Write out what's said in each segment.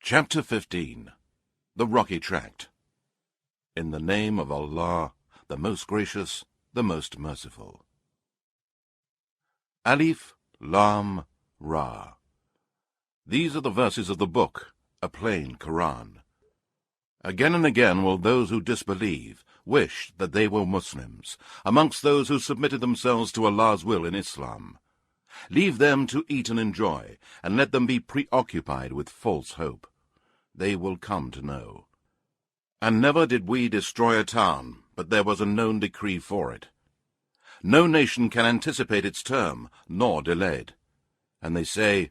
Chapter 15. The Rocky Tract. In the name of Allah, the most gracious, the most merciful. Alif, Lam, Ra. These are the verses of the book, a plain Quran. Again and again will those who disbelieve wish that they were Muslims, amongst those who submitted themselves to Allah's will in Islam. Leave them to eat and enjoy, and let them be preoccupied with false hope. They will come to know. And never did we destroy a town, but there was a known decree for it. No nation can anticipate its term, nor delay it. And they say,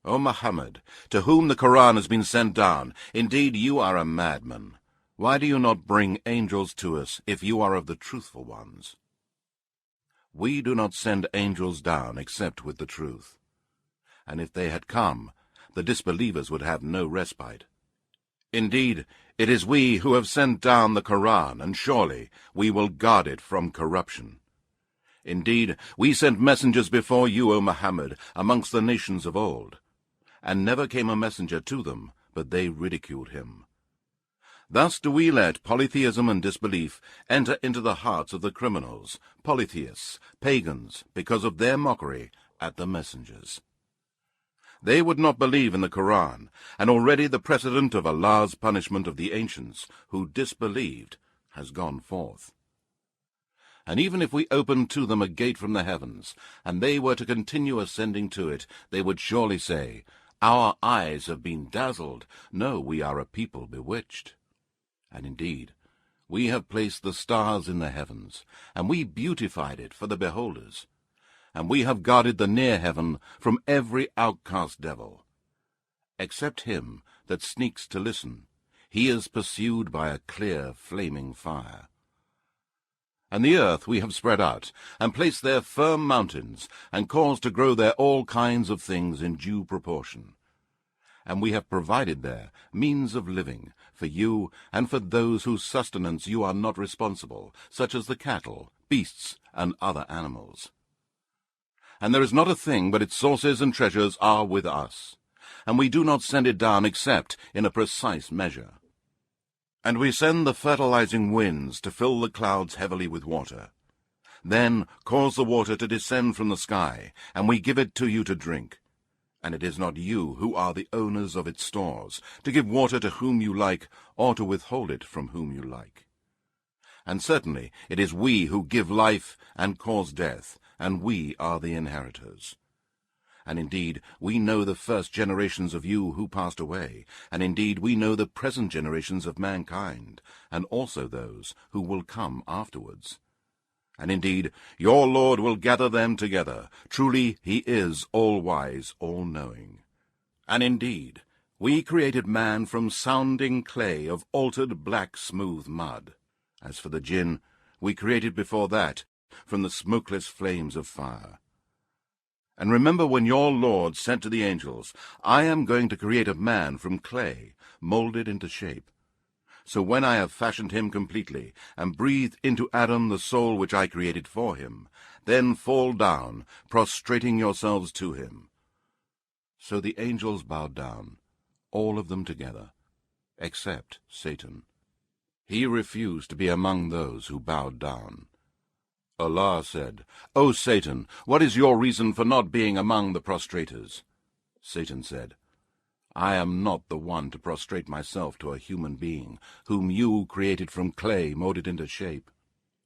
O Muhammad, to whom the Quran has been sent down, indeed you are a madman. Why do you not bring angels to us, if you are of the truthful ones? We do not send angels down except with the truth. And if they had come, the disbelievers would have no respite. Indeed, it is we who have sent down the Quran, and surely we will guard it from corruption. Indeed, we sent messengers before you, O Muhammad, amongst the nations of old. And never came a messenger to them, but they ridiculed him. Thus do we let polytheism and disbelief enter into the hearts of the criminals, polytheists, pagans, because of their mockery at the messengers. They would not believe in the Quran, and already the precedent of Allah's punishment of the ancients, who disbelieved, has gone forth. And even if we opened to them a gate from the heavens, and they were to continue ascending to it, they would surely say, Our eyes have been dazzled. No, we are a people bewitched. And indeed, we have placed the stars in the heavens, and we beautified it for the beholders. And we have guarded the near heaven from every outcast devil. Except him that sneaks to listen, he is pursued by a clear, flaming fire. And the earth we have spread out, and placed there firm mountains, and caused to grow there all kinds of things in due proportion. And we have provided there means of living, for you and for those whose sustenance you are not responsible, such as the cattle, beasts, and other animals. And there is not a thing but its sources and treasures are with us, and we do not send it down except in a precise measure. And we send the fertilizing winds to fill the clouds heavily with water. Then cause the water to descend from the sky, and we give it to you to drink. And it is not you who are the owners of its stores, to give water to whom you like, or to withhold it from whom you like. And certainly it is we who give life and cause death, and we are the inheritors. And indeed, we know the first generations of you who passed away, and indeed we know the present generations of mankind, and also those who will come afterwards. And indeed, your Lord will gather them together. Truly he is all-wise, all-knowing. And indeed, we created man from sounding clay of altered black smooth mud. As for the jinn, we created before that from the smokeless flames of fire. And remember when your Lord said to the angels, I am going to create a man from clay, molded into shape. So when I have fashioned him completely, and breathed into Adam the soul which I created for him, then fall down, prostrating yourselves to him. So the angels bowed down, all of them together, except Satan. He refused to be among those who bowed down. Allah said, O Satan, what is your reason for not being among the prostrators? Satan said, I am not the one to prostrate myself to a human being, whom you created from clay molded into shape.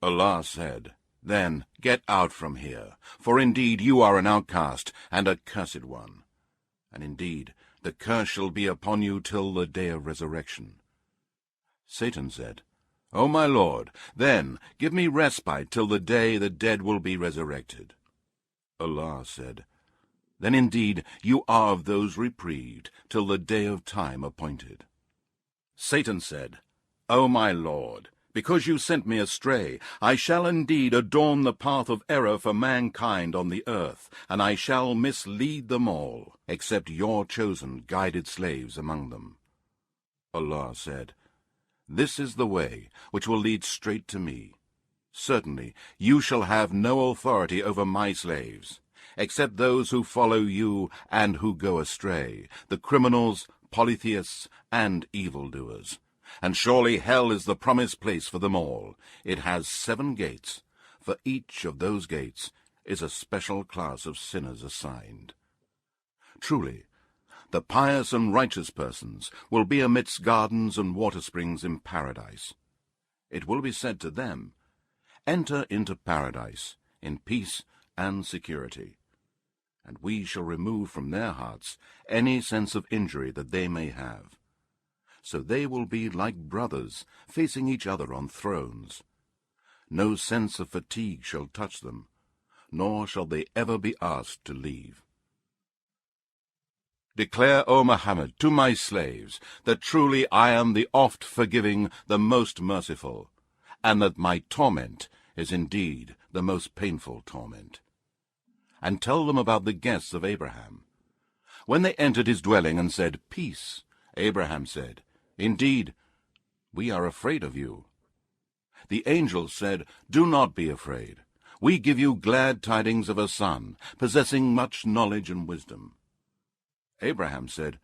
Allah said, Then get out from here, for indeed you are an outcast and a cursed one. And indeed the curse shall be upon you till the day of resurrection. Satan said, O my Lord, then give me respite till the day the dead will be resurrected. Allah said, Then indeed you are of those reprieved till the day of time appointed. Satan said, O my Lord, because you sent me astray, I shall indeed adorn the path of error for mankind on the earth, and I shall mislead them all, except your chosen guided slaves among them. Allah said, This is the way which will lead straight to me. Certainly you shall have no authority over my slaves, except those who follow you and who go astray, the criminals, polytheists and evildoers. And surely hell is the promised place for them all. It has 7 gates. For each of those gates is a special class of sinners assigned. Truly, the pious and righteous persons will be amidst gardens and water springs in paradise. It will be said to them, "Enter into paradise in peace and security." And we shall remove from their hearts any sense of injury that they may have. So they will be like brothers, facing each other on thrones. No sense of fatigue shall touch them, nor shall they ever be asked to leave. Declare, O Muhammad, to my slaves, that truly I am the oft-forgiving, the most merciful, and that my torment is indeed the most painful torment. And tell them about the guests of Abraham. When they entered his dwelling and said, "Peace," Abraham said, "Indeed, we are afraid of you." The angels said, "Do not be afraid. We give you glad tidings of a son, possessing much knowledge and wisdom." Abraham said,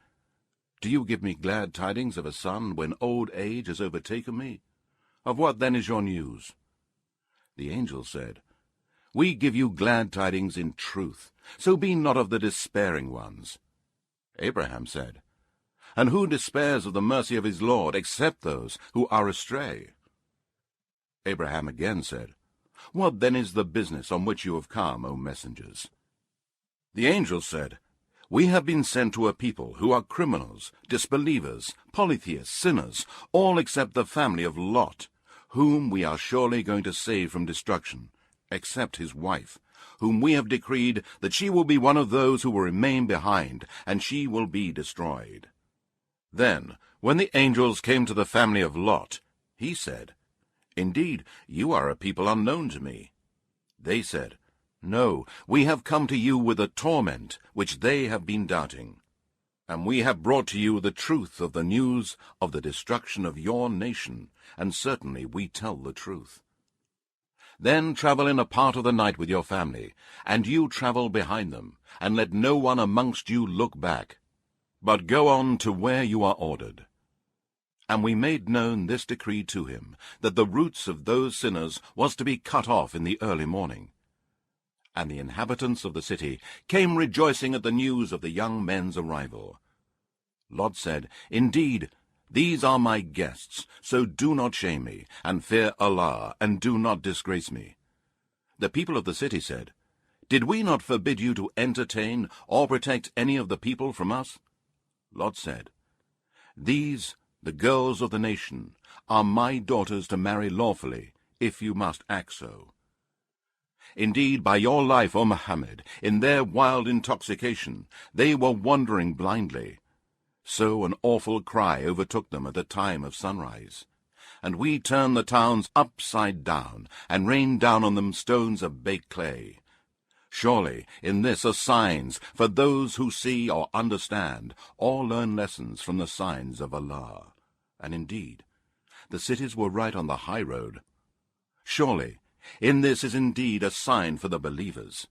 "Do you give me glad tidings of a son when old age has overtaken me? Of what then is your news?" The angel said, "We give you glad tidings in truth, so be not of the despairing ones." Abraham said, "And who despairs of the mercy of his Lord, except those who are astray?" Abraham again said, "What then is the business on which you have come, O messengers?" The angel said, "We have been sent to a people who are criminals, disbelievers, polytheists, sinners, all except the family of Lot, whom we are surely going to save from destruction, except his wife, whom we have decreed that she will be one of those who will remain behind, and she will be destroyed." Then, when the angels came to the family of Lot, he said, "Indeed, you are a people unknown to me." They said, "No, we have come to you with a torment which they have been doubting. And we have brought to you the truth of the news of the destruction of your nation, and certainly we tell the truth. Then travel in a part of the night with your family, and you travel behind them, and let no one amongst you look back, but go on to where you are ordered." And we made known this decree to him, that the roots of those sinners was to be cut off in the early morning. And the inhabitants of the city came rejoicing at the news of the young men's arrival. Lot said, "Indeed, these are my guests, so do not shame me, and fear Allah, and do not disgrace me." The people of the city said, "Did we not forbid you to entertain or protect any of the people from us?" Lot said, "These, the girls of the nation, are my daughters to marry lawfully, if you must act so. Indeed, by your life, O Muhammad, in their wild intoxication, they were wandering blindly. So an awful cry overtook them at the time of sunrise. And we turned the towns upside down, and rained down on them stones of baked clay. Surely in this are signs for those who see or understand, or learn lessons from the signs of Allah. And indeed, the cities were right on the high road. Surely in this is indeed a sign for the believers."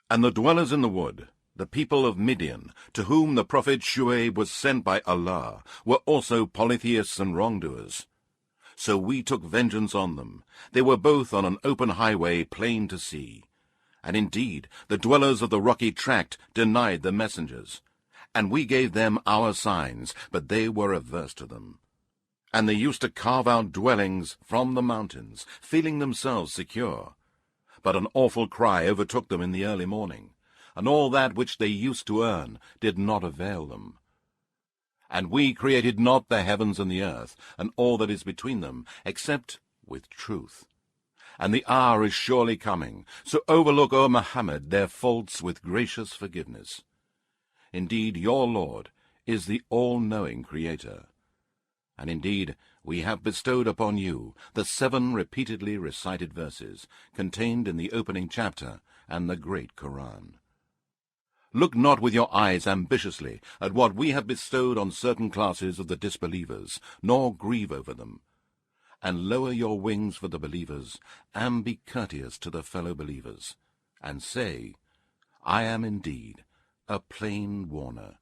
And the dwellers in the wood, the people of Midian, to whom the prophet Shu'aib was sent by Allah, were also polytheists and wrongdoers. So we took vengeance on them. They were both on an open highway plain to see. And indeed, the dwellers of the rocky tract denied the messengers. And we gave them our signs, but they were averse to them. And they used to carve out dwellings from the mountains, feeling themselves secure. But an awful cry overtook them in the early morning, and all that which they used to earn did not avail them. And we created not the heavens and the earth, and all that is between them, except with truth. And the hour is surely coming, so overlook, O Muhammad, their faults with gracious forgiveness. Indeed, your Lord is the all-knowing Creator. And indeed, we have bestowed upon you the 7 repeatedly recited verses contained in the opening chapter and the great Quran. Look not with your eyes ambitiously at what we have bestowed on certain classes of the disbelievers, nor grieve over them. And lower your wings for the believers, and be courteous to the fellow believers, and say, I am indeed a plain warner.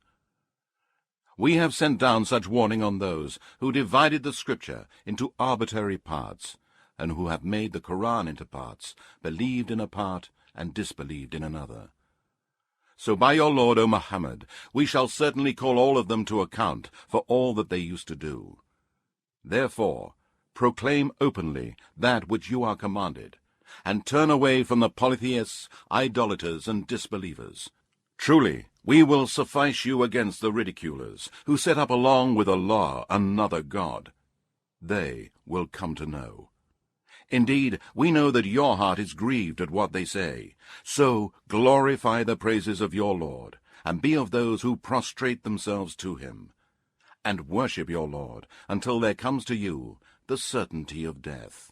We have sent down such warning on those who divided the Scripture into arbitrary parts, and who have made the Quran into parts, believed in a part, and disbelieved in another. So by your Lord, O Muhammad, we shall certainly call all of them to account for all that they used to do. Therefore, proclaim openly that which you are commanded, and turn away from the polytheists, idolaters, and disbelievers. Truly, we will suffice you against the ridiculers, who set up along with Allah another God. They will come to know. Indeed, we know that your heart is grieved at what they say. So glorify the praises of your Lord, and be of those who prostrate themselves to him. And worship your Lord until there comes to you the certainty of death.